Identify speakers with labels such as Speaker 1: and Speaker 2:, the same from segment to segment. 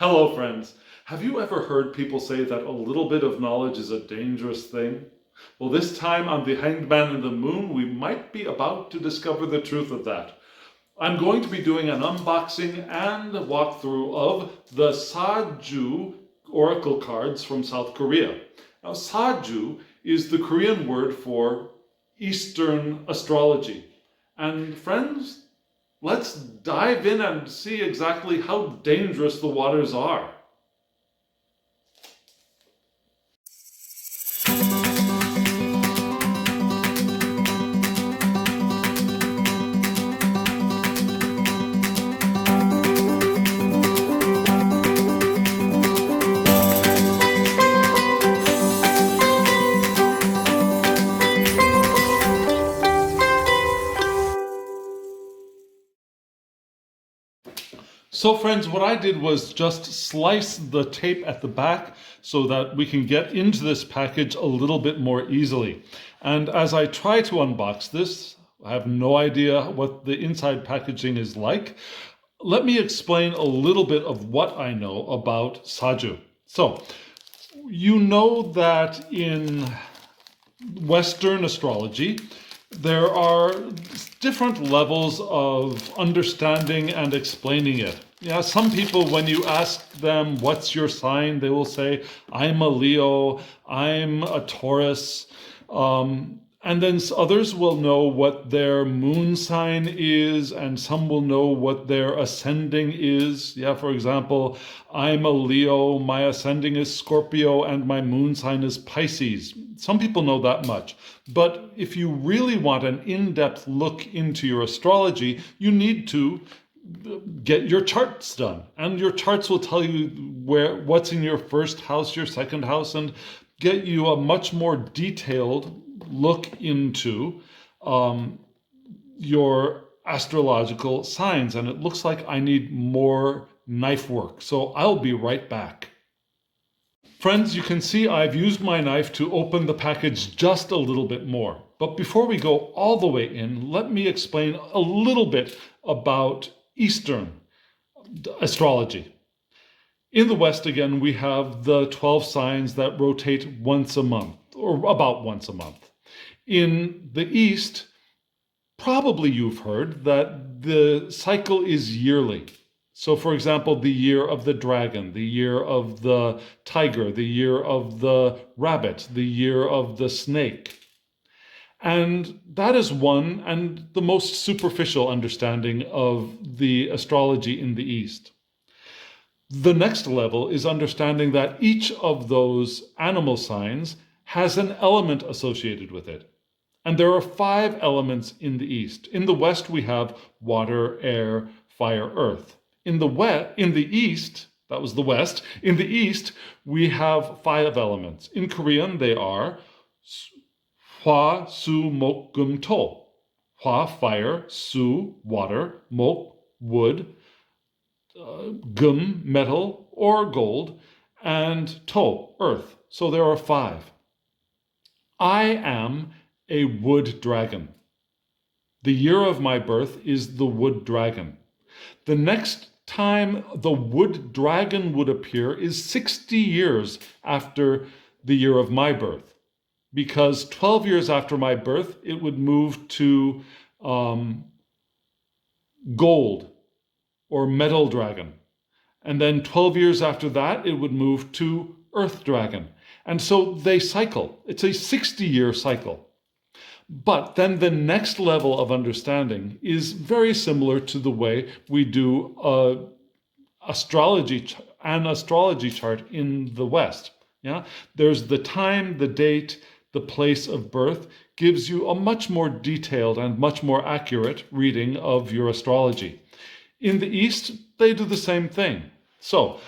Speaker 1: Hello, friends. Have you ever heard people say that a little bit of knowledge is a dangerous thing? Well, this time on The Hanged Man and the Moon, we might be about to discover the truth of that. I'm going to be doing an unboxing and a walkthrough of the Saju oracle cards from South Korea. Now, Saju is the Korean word for Eastern astrology. And friends, let's dive in and see exactly how dangerous the waters are. So friends, what I did was just slice the tape at the back so that we can get into this package a little bit more easily. And as I try to unbox this, I have no idea what the inside packaging is like. Let me explain a little bit of what I know about Saju. So, you know that in Western astrology, there are different levels of understanding and explaining it. Yeah, some people, when you ask them, what's your sign? They will say, I'm a Leo, I'm a Taurus. And then others will know what their moon sign is, and some will know what their ascending is. Yeah, for example, I'm a Leo, my ascending is Scorpio, and my moon sign is Pisces. Some people know that much. But if you really want an in-depth look into your astrology, you need to get your charts done. And your charts will tell you what's in your first house, your second house, and get you a much more detailed look into your astrological signs. And it looks like I need more knife work, so I'll be right back. Friends, you can see I've used my knife to open the package just a little bit more. But before we go all the way in, let me explain a little bit about Eastern astrology. In the West, again, we have the 12 signs that rotate once a month, or about once a month. In the East, probably you've heard that the cycle is yearly. So, for example, the year of the dragon, the year of the tiger, the year of the rabbit, the year of the snake. And that is one and the most superficial understanding of the astrology in the East. The next level is understanding that each of those animal signs has an element associated with it. And there are 5 elements in the East. In the West, we have water, air, fire, earth. In the East, that was the West, in the East, we have 5 elements. In Korean, they are Hwa, Su, Mok, Gum, To. Hwa, fire, Su, water, Mok, wood, Gum, metal or gold, and To, earth. So there are 5. I am a wood dragon. The year of my birth is the wood dragon. The next time the wood dragon would appear is 60 years after the year of my birth, because 12 years after my birth, it would move to gold or metal dragon. And then 12 years after that, it would move to earth dragon. And so they cycle. It's a 60-year cycle. But then the next level of understanding is very similar to the way we do an astrology chart in the West. Yeah, there's the time, the date, the place of birth, gives you a much more detailed and much more accurate reading of your astrology. In the East, they do the same thing. So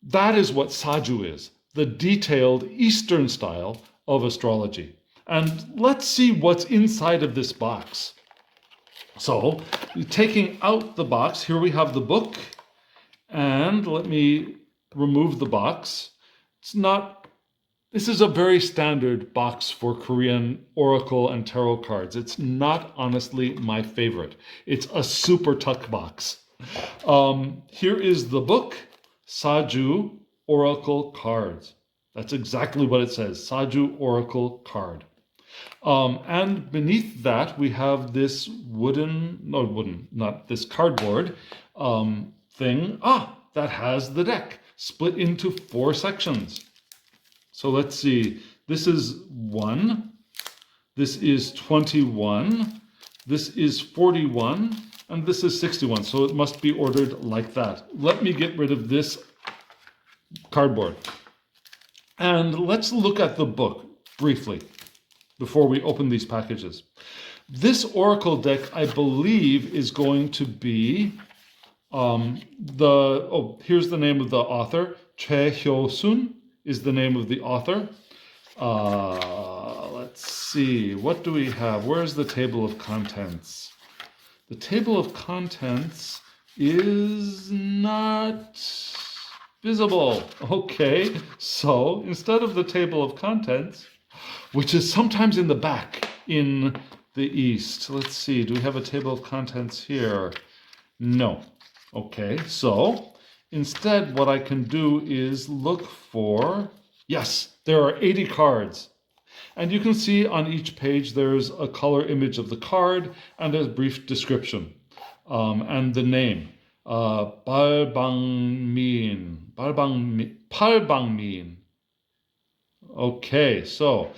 Speaker 1: that is what Saju is, the detailed Eastern style of astrology. And let's see what's inside of this box. So, taking out the box, here we have the book. And let me remove the box. This is a very standard box for Korean oracle and tarot cards. It's not honestly my favorite. It's a super tuck box. Here is the book. Saju Oracle Cards. That's exactly what it says, Saju Oracle Card. And beneath that, we have this not this cardboard thing. That has the deck split into 4 sections. So let's see. This is 1. This is 21. This is 41. And this is 61. So it must be ordered like that. Let me get rid of this cardboard. And let's look at the book briefly before we open these packages. This oracle deck, I believe, is going to be here's the name of the author. Choi Hyo Soon is the name of the author. Let's see, what do we have? Where's the table of contents? The table of contents is not visible. Okay, so instead of the table of contents, which is sometimes in the back in the East. Let's see, do we have a table of contents here? No. Okay, so instead what I can do is look for, yes, there are 80 cards. And you can see on each page there's a color image of the card and a brief description and the name. Palbangmin. Okay, so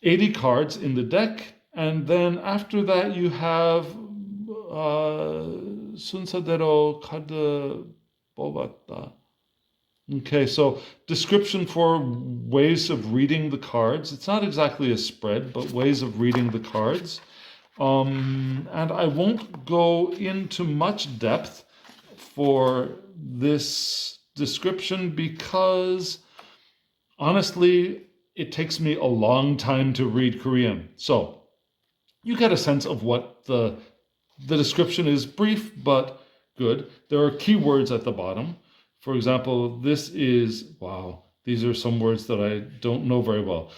Speaker 1: 80 cards in the deck, and then after that you have 순서대로 카드 뽑았다. Okay, so description for ways of reading the cards. It's not exactly a spread, but ways of reading the cards. And I won't go into much depth for this description because honestly, it takes me a long time to read Korean. So you get a sense of what the description is, brief but good. There are keywords at the bottom. For example, this is, wow, these are some words that I don't know very well.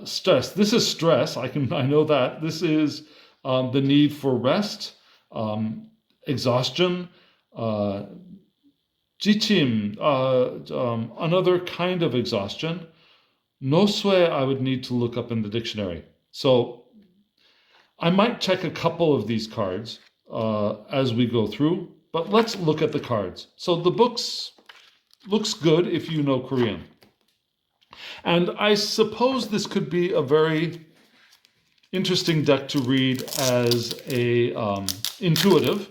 Speaker 1: Stress, this is stress, I know that. This is the need for rest, exhaustion, jichim, another kind of exhaustion. Nosue, I would need to look up in the dictionary. So I might check a couple of these cards as we go through, but let's look at the cards. So the books looks good if you know Korean. And I suppose this could be a very interesting deck to read as a intuitive.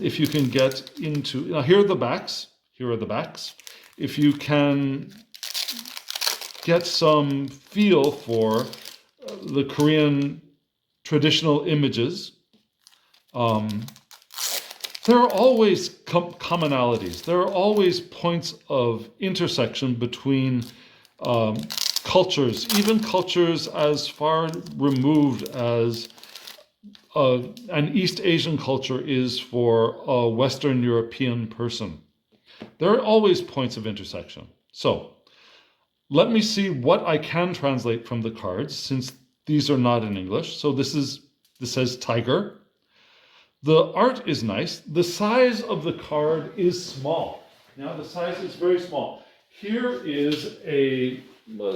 Speaker 1: If you can get into, now here are the backs. If you can get some feel for the Korean traditional images, there are always commonalities. There are always points of intersection between cultures, even cultures as far removed as an East Asian culture is for a Western European person. There are always points of intersection. So let me see what I can translate from the cards, since these are not in English. So this says tiger. The art is nice. The size of the card is small. Now the size is very small. Here is a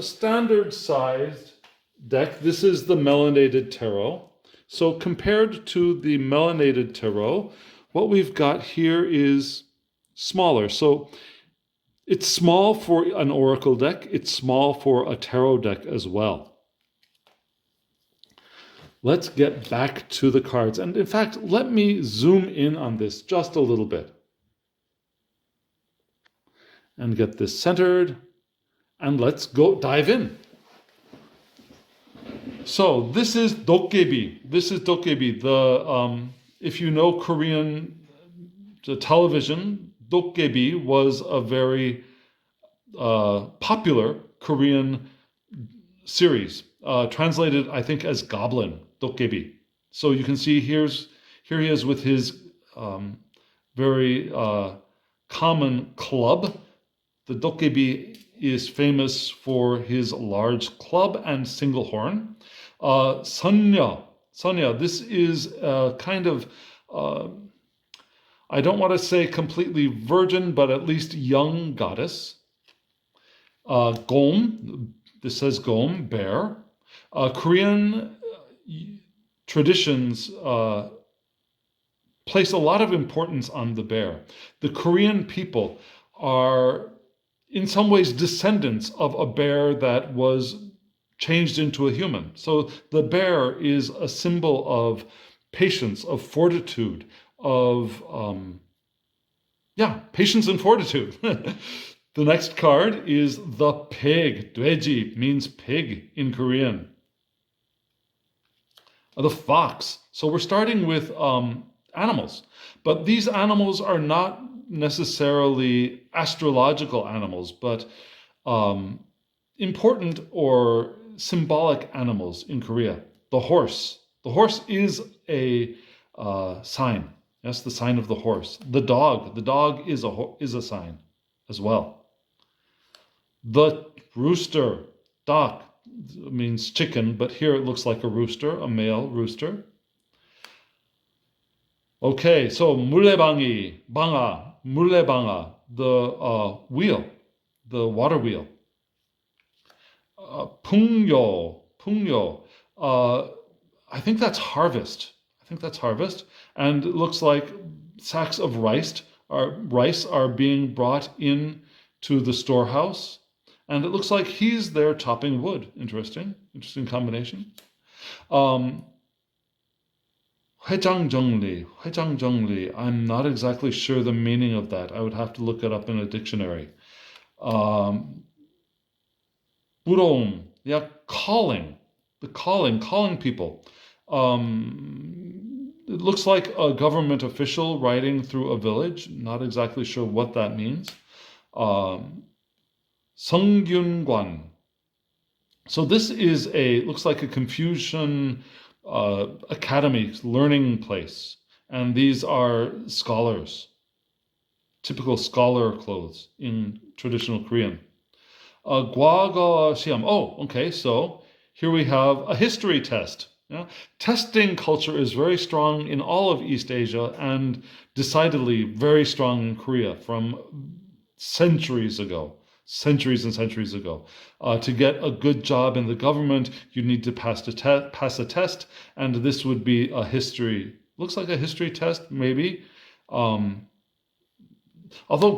Speaker 1: standard sized deck. This is the melanated tarot. So compared to the melanated tarot, what we've got here is smaller. So it's small for an oracle deck. It's small for a tarot deck as well. Let's get back to the cards. And in fact, let me zoom in on this just a little bit. And get this centered. And let's go dive in. So this is dokkaebi. If you know Korean television, dokkaebi was a very popular Korean series, translated, I think, as Goblin, dokkaebi. So you can see here he is with his very common club. The dokkaebi is famous for his large club and single horn. Sonya, this is a kind of I don't want to say completely virgin, but at least young goddess. Gom, this says Gom, bear. Korean traditions place a lot of importance on the bear. The Korean people are in some ways descendants of a bear that was changed into a human. So the bear is a symbol of patience, of fortitude, of patience and fortitude. The next card is the pig. Dweji means pig in Korean. The fox. So we're starting with animals, but these animals are not necessarily astrological animals, but important or symbolic animals in Korea. The horse. The horse is a sign. That's the sign of the horse. The dog. The dog is a sign as well. The rooster. Dak means chicken, but here it looks like a rooster, a male rooster. Okay, so mullebangi, banga, mullebanga, the wheel, the water wheel. Pungyo, pungyo. I think that's harvest. And it looks like sacks of rice are being brought in to the storehouse. And it looks like he's there chopping wood. Interesting combination. 회장정리. I'm not exactly sure the meaning of that. I would have to look it up in a dictionary. 부러움, calling people. It looks like a government official riding through a village. Not exactly sure what that means. 성균관. So this is looks like a Confucian academy, learning place. And these are scholars, typical scholar clothes in traditional Korean. Gwaga siam. Oh, okay, so here we have a history test. Yeah? Testing culture is very strong in all of East Asia and decidedly very strong in Korea from centuries and centuries ago. To get a good job in the government, you need to pass a test, and this would be a history. Looks like a history test, maybe. Although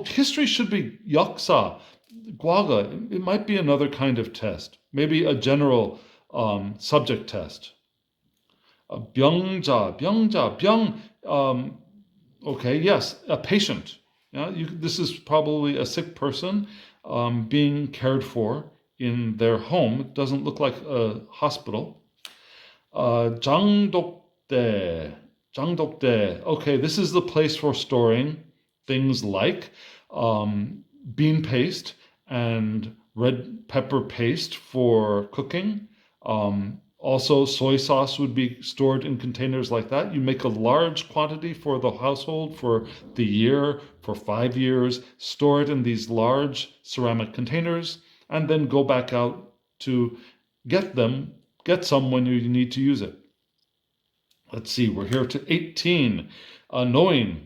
Speaker 1: history should be yaksa, gwaga, it might be another kind of test. Maybe a general subject test. Byungja, byung. Okay, yes, a patient. Yeah, this is probably a sick person being cared for in their home. It doesn't look like a hospital. 장독대. Okay, this is the place for storing things like bean paste and red pepper paste for cooking. Also, soy sauce would be stored in containers like that. You make a large quantity for the household for the year, for 5 years, store it in these large ceramic containers, and then go back out to get some when you need to use it. Let's see, we're here to 18. Knowing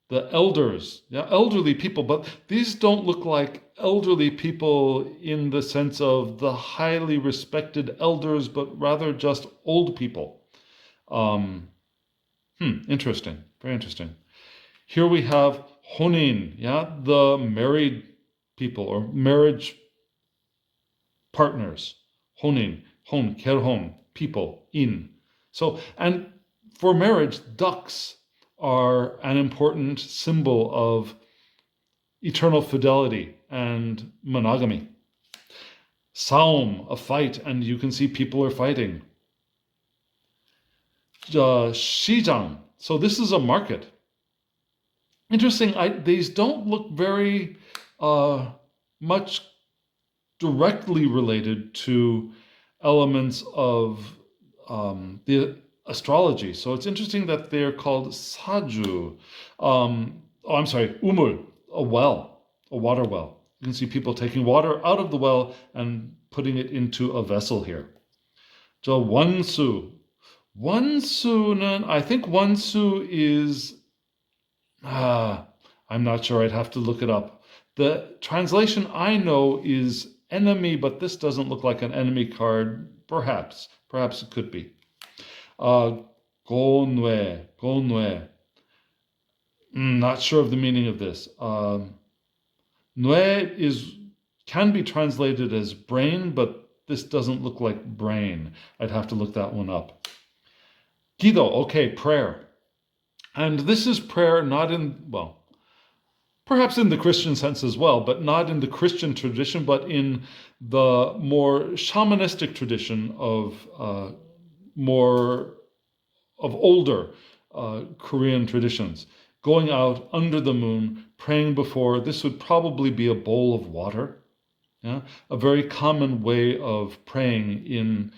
Speaker 1: the elders, elderly people, but these don't look like elderly people in the sense of the highly respected elders, but rather just old people. Interesting, very interesting. Here we have honin, the married people or marriage partners. Honin, kerhon, people, in. So, and for marriage, ducks are an important symbol of eternal fidelity and monogamy. Saum, a fight, and you can see people are fighting. Shijang, so this is a market. Interesting, these don't look very much directly related to elements of the astrology. So it's interesting that they're called Saju. Umul, a well, a water well. You can see people taking water out of the well and putting it into a vessel here. So 원수. I think 원수 is I'm not sure. I'd have to look it up. The translation I know is enemy, but this doesn't look like an enemy card. Perhaps it could be. Gonwe, gonwe. Not sure of the meaning of this. Nue can be translated as brain, but this doesn't look like brain. I'd have to look that one up. Gido, okay, prayer. And this is prayer not in, well, perhaps in the Christian sense as well, but not in the Christian tradition, but in the more shamanistic tradition of older Korean traditions. Going out under the moon, praying before, this would probably be a bowl of water. Yeah? A very common way of praying in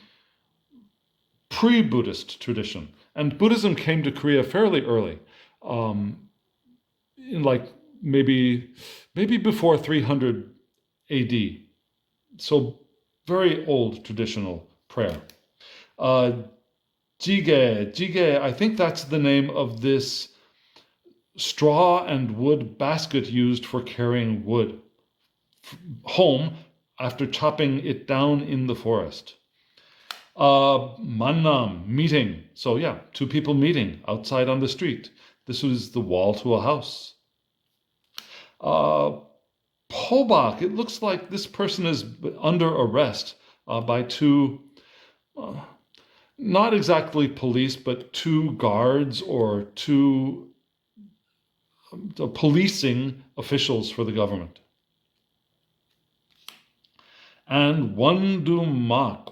Speaker 1: pre-Buddhist tradition. And Buddhism came to Korea fairly early, in like maybe before 300 AD. So very old traditional prayer. Jjigae, I think that's the name of this straw and wood basket used for carrying wood home after chopping it down in the forest. Mannam, meeting. So yeah, two people meeting outside on the street. This was the wall to a house. Pobak, it looks like this person is under arrest by two, not exactly police, but two guards or two policing officials for the government. And Wondumak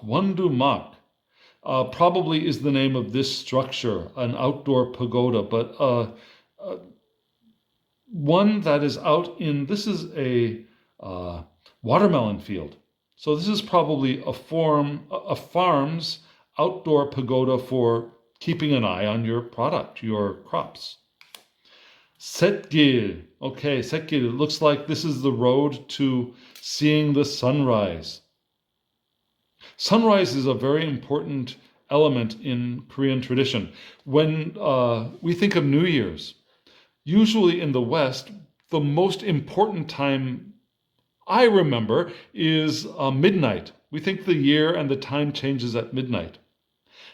Speaker 1: probably is the name of this structure, an outdoor pagoda, but one that is out in, this is a watermelon field. So this is probably a farm's outdoor pagoda for keeping an eye on your product, your crops. Setgil, okay, Setgil, it looks like this is the road to seeing the sunrise. Sunrise is a very important element in Korean tradition. When we think of New Year's, usually in the West, the most important time I remember is midnight. We think the year and the time changes at midnight.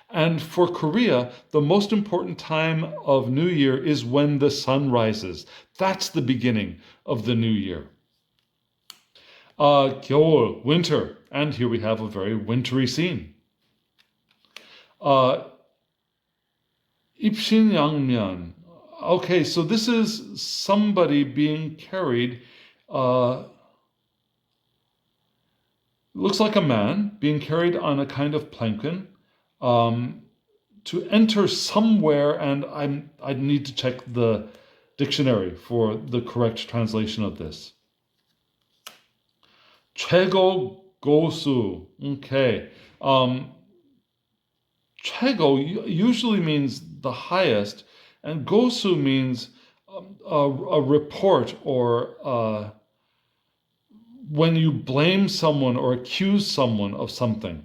Speaker 1: And for Korea, the most important time of New Year is when the sun rises. That's the beginning of the New Year. 겨울, winter. And here we have a very wintry scene. 입신양면. Okay, so this is somebody being carried, looks like a man being carried on a kind of plankin to enter somewhere, and I need to check the dictionary for the correct translation of this. 최고 고수. Okay. 최고 usually means the highest, and gosu means a report or when you blame someone or accuse someone of something.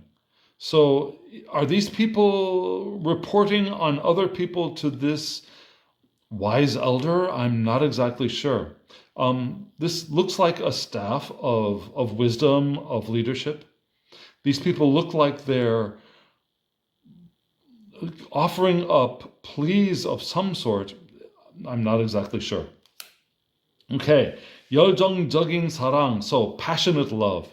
Speaker 1: So are these people reporting on other people to this wise elder? I'm not exactly sure. This looks like a staff of wisdom, of leadership. These people look like they're offering up pleas of some sort. I'm not exactly sure. Okay, 열정적인 사랑, so passionate love.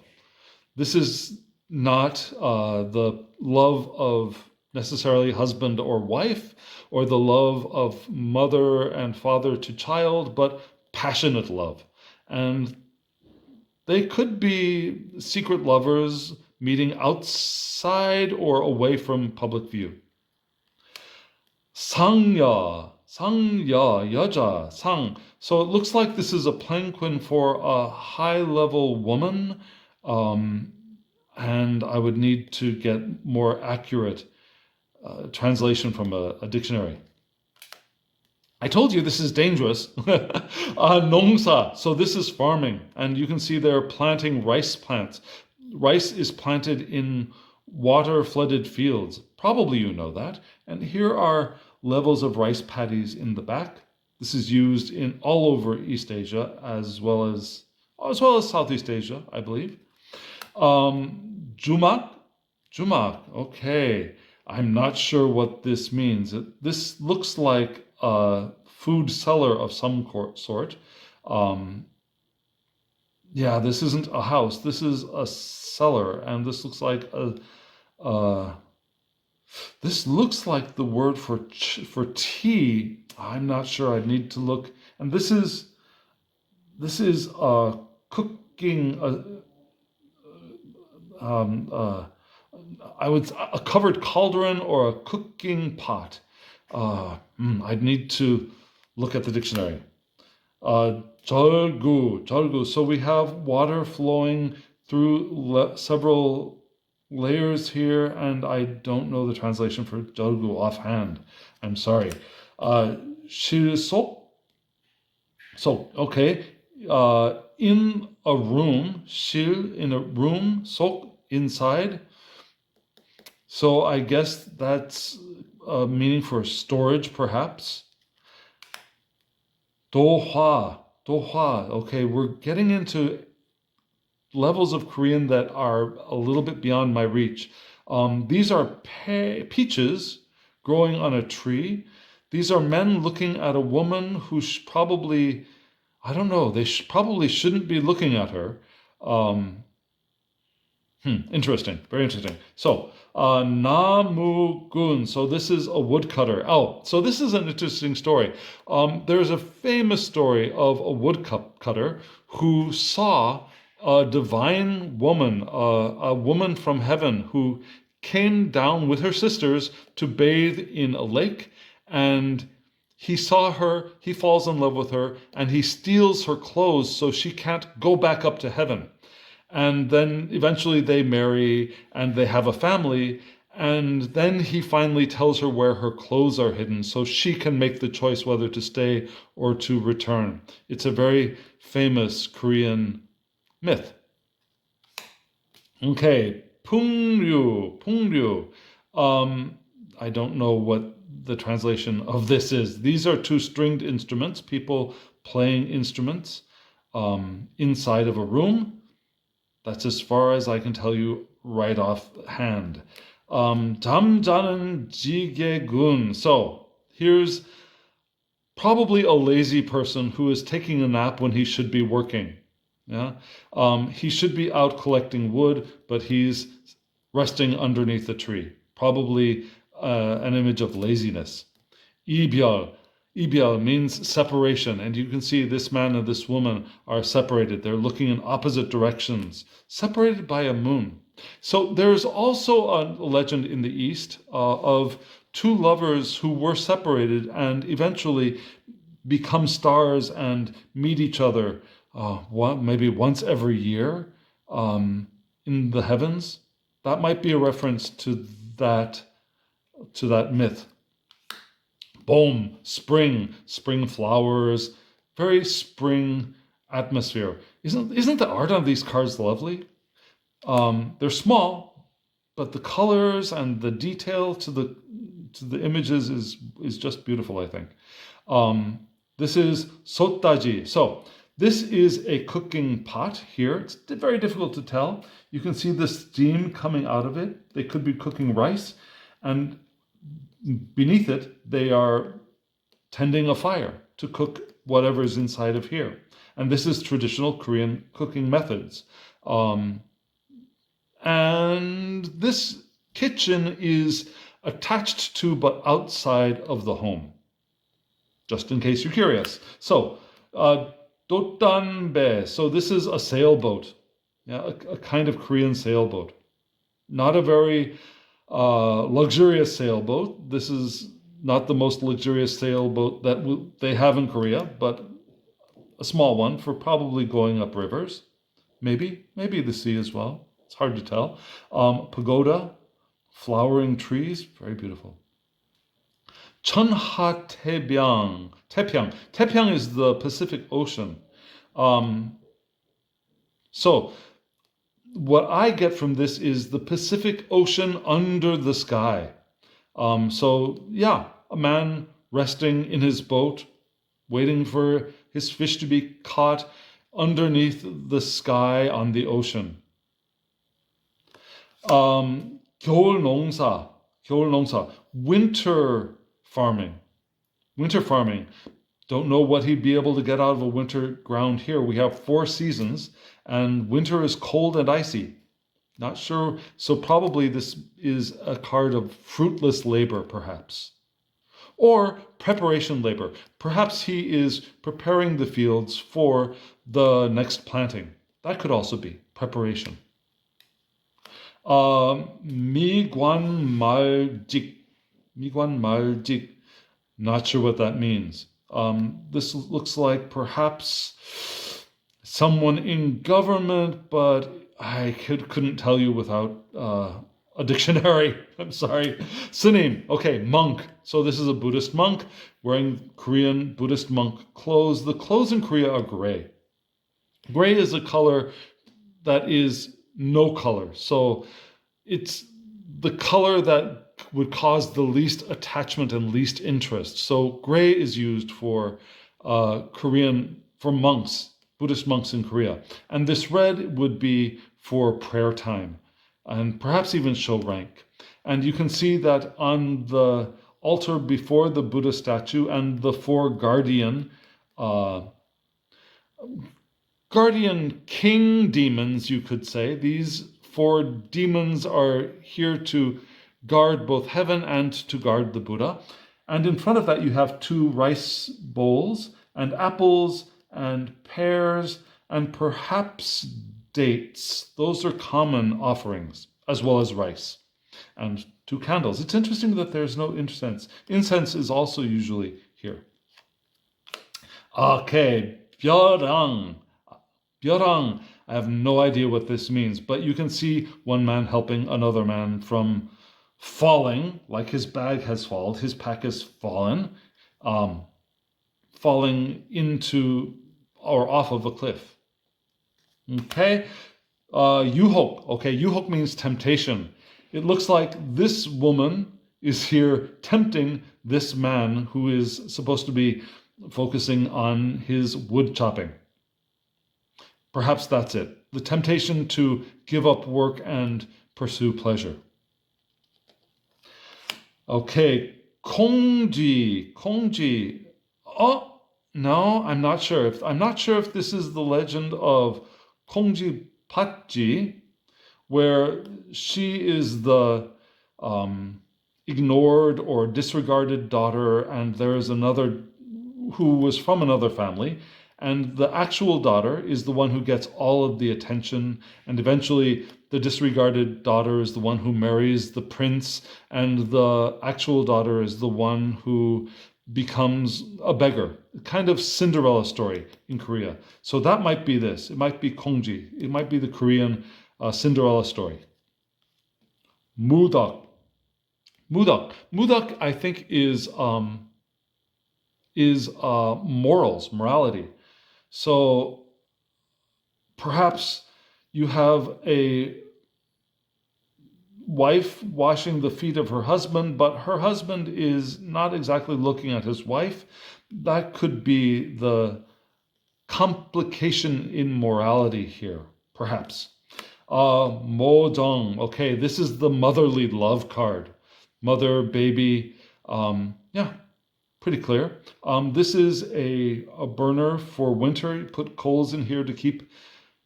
Speaker 1: This is not the love of necessarily husband or wife, or the love of mother and father to child, but passionate love. And they could be secret lovers meeting outside or away from public view. 상여, 여자, 상. So it looks like this is a palanquin for a high-level woman, and I would need to get more accurate translation from a dictionary. I told you this is dangerous. 농사, so this is farming, and you can see they're planting rice plants. Rice is planted in water-flooded fields. Probably you know that. And here are levels of rice paddies in the back. This is used in all over East Asia as well as Southeast Asia, I believe. Jumak, okay. I'm not sure what this means. This looks like a food cellar of some sort. Yeah, this isn't a house. This is a cellar, and this looks like this looks like the word for tea. I'm not sure. I'd need to look. And this is cooking. A covered cauldron or a cooking pot. I'd need to look at the dictionary. 절구. So we have water flowing through several layers here, and I don't know the translation for 절구 offhand. I'm sorry. 실속. So, okay. In a room, 실, in a room, 속, inside. So I guess that's a meaning for storage, perhaps. 도화. Okay, we're getting into levels of Korean that are a little bit beyond my reach. These are peaches growing on a tree. These are men looking at a woman who probably, I don't know, they probably shouldn't be looking at her. Interesting, very interesting. So, namugun. So this is a woodcutter. Oh, so this is an interesting story. There's a famous story of a woodcutter who saw a divine woman, a woman from heaven who came down with her sisters to bathe in a lake, and he saw her, he falls in love with her, and he steals her clothes so she can't go back up to heaven. And then eventually they marry and they have a family. And then he finally tells her where her clothes are hidden so she can make the choice whether to stay or to return. It's a very famous Korean myth. Okay, pungryu. I don't know what the translation of this is. These are two stringed instruments, people playing instruments inside of a room. That's as far as I can tell you right offhand. 잠자는 지게군. So here's probably a lazy person who is taking a nap when he should be working. Yeah, he should be out collecting wood, but he's resting underneath the tree. Probably an image of laziness. 이별. Ibial means separation, and you can see this man and this woman are separated. They're looking in opposite directions, separated by a moon. So there's also a legend in the East of two lovers who were separated and eventually become stars and meet each other maybe once every year in the heavens. That might be a reference to that myth. Boom, spring flowers, very spring atmosphere. Isn't the art on these cards lovely? They're small, but the colors and the detail to the images is just beautiful, I think. This is sottaji. So this is a cooking pot here. It's very difficult to tell. You can see the steam coming out of it. They could be cooking rice, and beneath it, they are tending a fire to cook whatever's inside of here. And this is traditional Korean cooking methods. And this kitchen is attached to but outside of the home, just in case you're curious. So, dotanbe. So this is a sailboat, yeah, a kind of Korean sailboat. Not a very luxurious sailboat. This is not the most luxurious sailboat that they have in Korea, but a small one for probably going up rivers. Maybe the sea as well. It's hard to tell. Pagoda, flowering trees, very beautiful. Chunha Taepyeong. Taepyeong is the Pacific Ocean. So what I get from this is the Pacific Ocean under the sky. So yeah, a man resting in his boat, waiting for his fish to be caught underneath the sky on the ocean. 겨울 농사, winter farming. Don't know what he'd be able to get out of a winter ground here. We have 4 seasons, and winter is cold and icy. Not sure. So probably this is a card of fruitless labor, perhaps. Or preparation labor. Perhaps he is preparing the fields for the next planting. That could also be preparation. 미관말직. Not sure what that means. This looks like perhaps someone in government, but I couldn't tell you without a dictionary. I'm sorry. Sinem. Okay, monk. So this is a Buddhist monk wearing Korean Buddhist monk clothes. The clothes in Korea are gray. Gray is a color that is no color. So it's the color that would cause the least attachment and least interest. So gray is used for monks, Buddhist monks in Korea. And this red would be for prayer time and perhaps even show rank. And you can see that on the altar before the Buddha statue and the 4 guardian king demons, you could say. These 4 demons are here to guard both heaven and to guard the Buddha. And in front of that, you have 2 rice bowls and apples and pears and perhaps dates. Those are common offerings, as well as rice. And 2 candles. It's interesting that there's no incense. Incense is also usually here. Okay, 벼랑. 벼랑. I have no idea what this means, but you can see one man helping another man from falling, like his bag has fallen, his pack has fallen, falling into or off of a cliff. Okay, 유혹. Okay, 유혹 means temptation. It looks like this woman is here tempting this man who is supposed to be focusing on his wood chopping. Perhaps that's it. The temptation to give up work and pursue pleasure. Okay, Kongji. Oh, no, I'm not sure if this is the legend of Kongji Patji, where she is the ignored or disregarded daughter, and there is another who was from another family, and the actual daughter is the one who gets all of the attention, and eventually the disregarded daughter is the one who marries the prince, and the actual daughter is the one who becomes a beggar. Kind of Cinderella story in Korea. So that might be this. It might be Kongji. It might be the Korean Cinderella story. Mudak. Mudak, I think, is morals, morality. So perhaps you have a wife washing the feet of her husband, but her husband is not exactly looking at his wife. That could be the complication in morality here, perhaps. Modong. Okay, this is the motherly love card. Mother, baby. Yeah, pretty clear. This is a burner for winter. You put coals in here to keep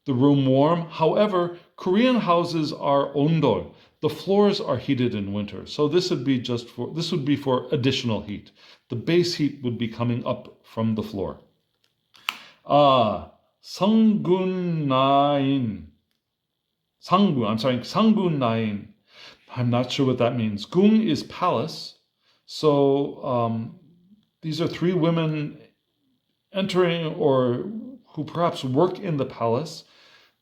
Speaker 1: the room warm. However, Korean houses are ondol. The floors are heated in winter. So this would be for additional heat. The base heat would be coming up from the floor. Sanggun Nain. I'm not sure what that means. Gung is palace. So these are 3 women entering or who perhaps work in the palace.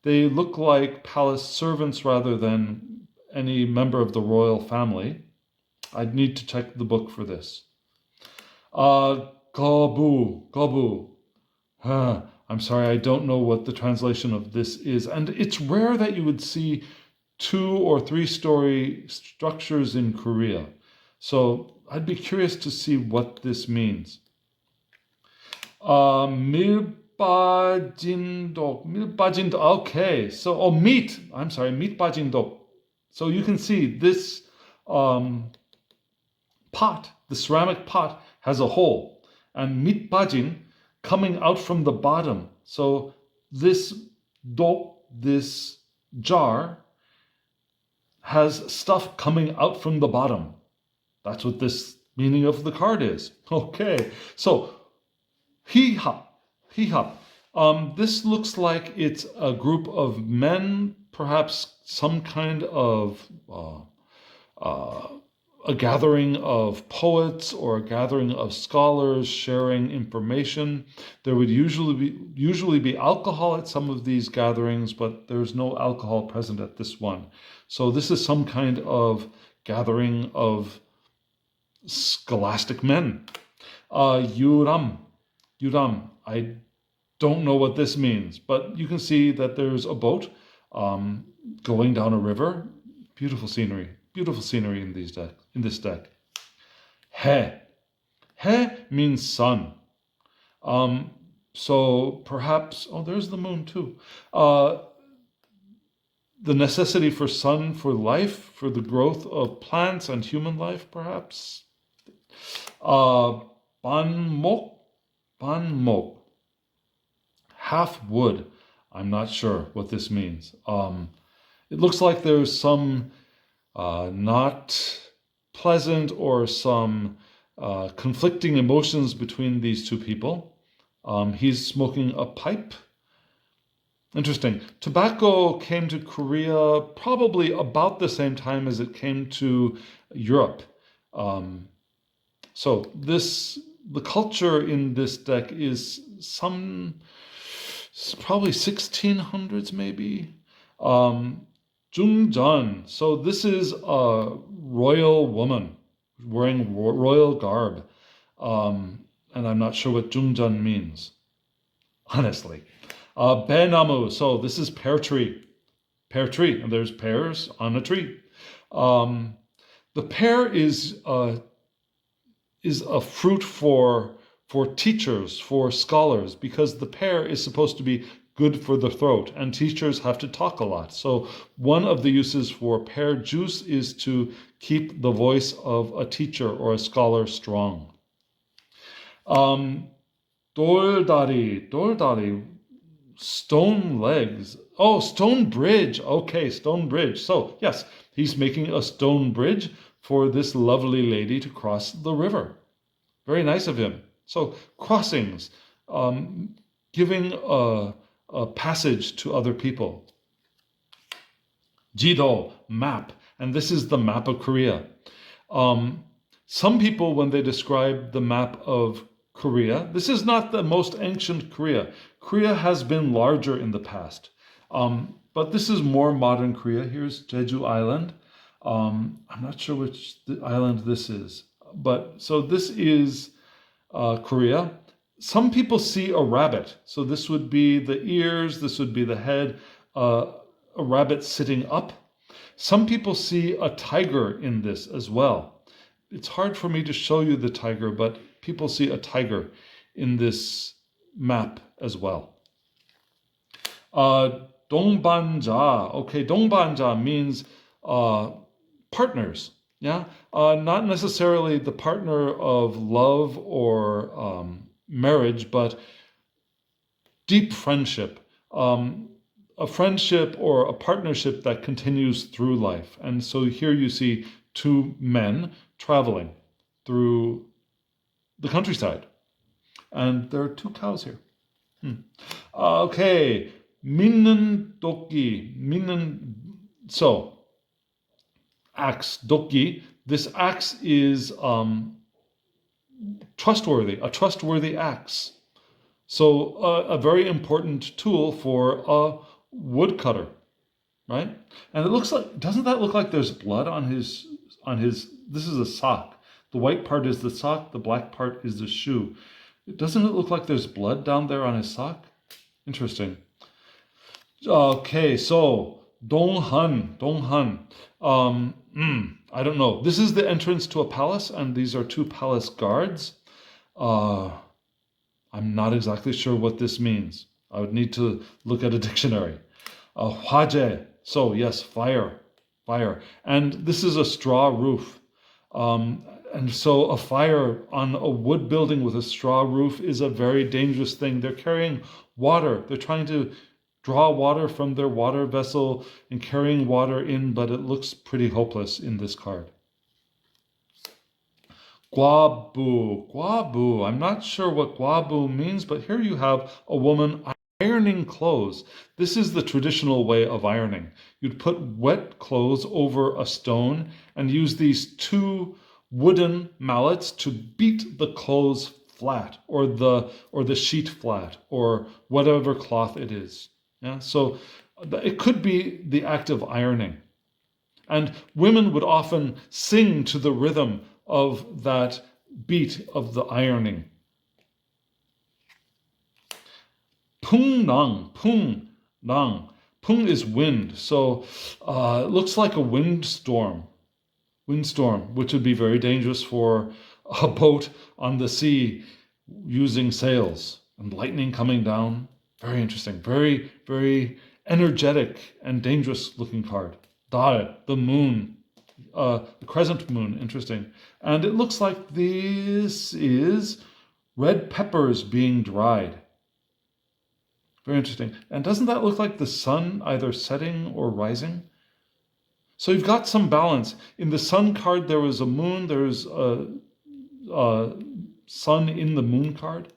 Speaker 1: They look like palace servants rather than any member of the royal family. I'd need to check the book for this. Gabu. I'm sorry, I don't know what the translation of this is. And it's rare that you would see 2 or 3 story structures in Korea. So I'd be curious to see what this means. 밀빠진독. Okay, so meat. I'm sorry, 밀빠진독. So you can see this pot, the ceramic pot, has a hole, and 밀빠진 coming out from the bottom. So this this jar has stuff coming out from the bottom. That's what this meaning of the card is. Okay, so hihap. This looks like it's a group of men, perhaps some kind of a gathering of poets or a gathering of scholars sharing information. There would usually be alcohol at some of these gatherings, but there's no alcohol present at this one. So this is some kind of gathering of scholastic men. Yuram. I don't know what this means, but you can see that there's a boat going down a river. Beautiful scenery in this deck. He means sun. So perhaps, there's the moon too. The necessity for sun, for life, for the growth of plants and human life, perhaps. Banmok, half wood. I'm not sure what this means. It looks like there's some not pleasant or some conflicting emotions between these two people. He's smoking a pipe. Interesting. Tobacco came to Korea probably about the same time as it came to Europe. So the culture in this deck is probably 1600s maybe. Jungjeon. So this is a royal woman wearing royal garb. And I'm not sure what Jungjeon means, honestly. Benamu. So this is pear tree. And there's pears on a tree. The pear is a fruit for teachers, for scholars, because the pear is supposed to be good for the throat, and teachers have to talk a lot. So one of the uses for pear juice is to keep the voice of a teacher or a scholar strong. Doldari, stone legs. Oh, stone bridge. Okay, stone bridge. So yes, he's making a stone bridge for this lovely lady to cross the river. Very nice of him. So crossings, giving a passage to other people. Jido, map. And this is the map of Korea. Some people, when they describe the map of Korea, this is not the most ancient Korea. Korea has been larger in the past. But this is more modern Korea. Here's Jeju Island. I'm not sure which island this is. But so this is Korea. Some people see a rabbit. So this would be the ears, this would be the head, a rabbit sitting up. Some people see a tiger in this as well. It's hard for me to show you the tiger, but people see a tiger in this map as well. Dongbanja. Okay, dongbanja means partners. Yeah, not necessarily the partner of love or marriage, but deep friendship, a friendship or a partnership that continues through life. And so here you see two men traveling through the countryside, and there are two cows here. Okay, Minnan Doki, so axe, Doki. This axe is trustworthy, a trustworthy axe. So a very important tool for a woodcutter, right? And it looks like, doesn't that look like there's blood on his, this is a sock. The white part is the sock, the black part is the shoe. Doesn't it look like there's blood down there on his sock? Interesting. Okay, so Donghan. I don't know. This is the entrance to a palace, and these are two palace guards. I'm not exactly sure what this means. I would need to look at a dictionary. Hwaje, so yes, fire. And this is a straw roof. And so a fire on a wood building with a straw roof is a very dangerous thing. They're carrying water. They're trying to draw water from their water vessel and carrying water in, but it looks pretty hopeless in this card. Guabu. I'm not sure what guabu means, but here you have a woman ironing clothes. This is the traditional way of ironing. You'd put wet clothes over a stone and use these two wooden mallets to beat the clothes flat, or the sheet flat, or whatever cloth it is. Yeah, so it could be the act of ironing. And women would often sing to the rhythm of that beat of the ironing. Pung nang. Pung is wind, so it looks like a windstorm, which would be very dangerous for a boat on the sea using sails, and lightning coming down. Very interesting, very, very energetic and dangerous looking card. Dare, the moon, the crescent moon, interesting. And it looks like this is red peppers being dried. Very interesting. And doesn't that look like the sun either setting or rising? So you've got some balance. In the sun card, there was a moon, there's a sun in the moon card,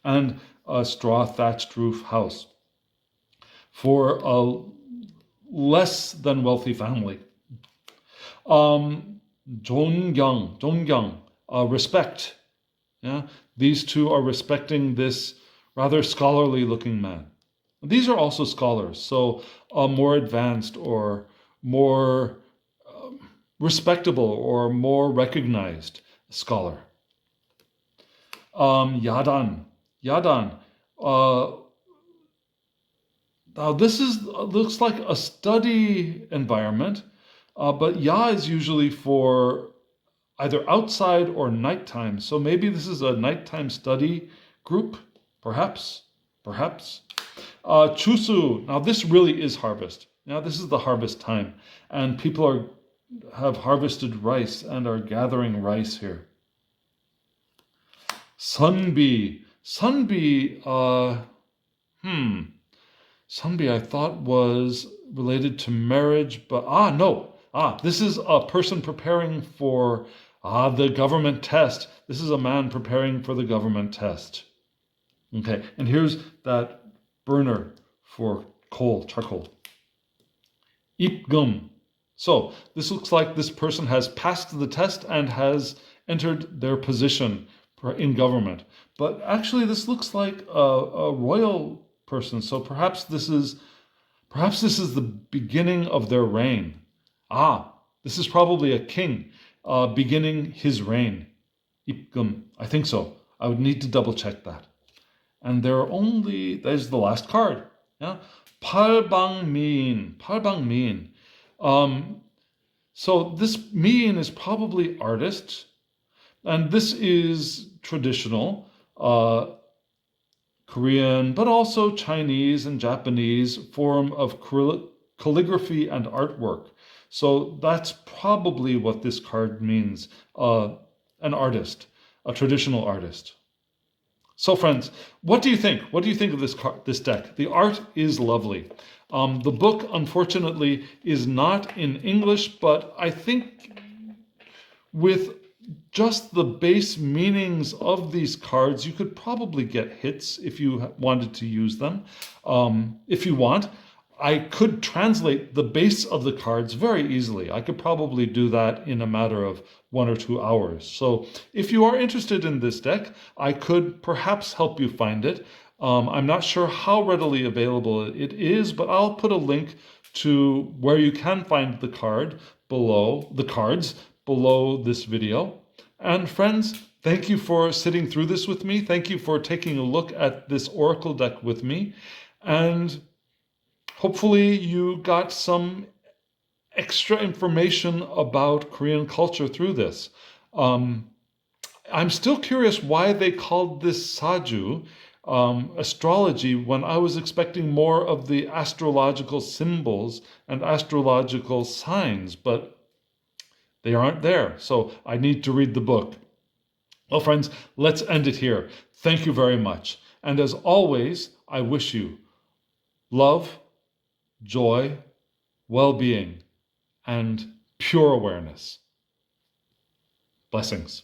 Speaker 1: and a straw thatched roof house for a less than wealthy family. Jongyang, respect. Yeah, these two are respecting this rather scholarly looking man. These are also scholars, so a more advanced or more respectable or more recognized scholar. Yadan. Now this looks like a study environment, but Ya is usually for either outside or nighttime. So maybe this is a nighttime study group, perhaps. Chusu. Now this really is harvest. Now this is the harvest time, and people have harvested rice and are gathering rice here. Sunbi. Sunbi I thought was related to marriage, but no. This is a person preparing for the government test. This is a man preparing for the government test. Okay, and here's that burner for charcoal. Ipgum. So this looks like this person has passed the test and has entered their position in government. But actually this looks like a royal person. So perhaps this is the beginning of their reign. This is probably a king beginning his reign. Ipgum. I think so. I would need to double check that. And there's the last card. Yeah. Palbangmin. So this Min is probably artist, and this is traditional Korean, but also Chinese and Japanese form of calligraphy and artwork. So that's probably what this card means, an artist, a traditional artist. So friends, what do you think? What do you think of this deck? The art is lovely. The book, unfortunately, is not in English, but I think with just the base meanings of these cards, you could probably get hits if you wanted to use them. If you want, I could translate the base of the cards very easily. I could probably do that in a matter of 1 or 2 hours. So if you are interested in this deck, I could perhaps help you find it. I'm not sure how readily available it is, but I'll put a link to where you can find the cards below this video. And friends, thank you for sitting through this with me. Thank you for taking a look at this oracle deck with me. And hopefully you got some extra information about Korean culture through this. I'm still curious why they called this Saju astrology when I was expecting more of the astrological symbols and astrological signs, but they aren't there. So I need to read the book. Well, friends, let's end it here. Thank you very much. And as always, I wish you love, joy, well-being, and pure awareness. Blessings.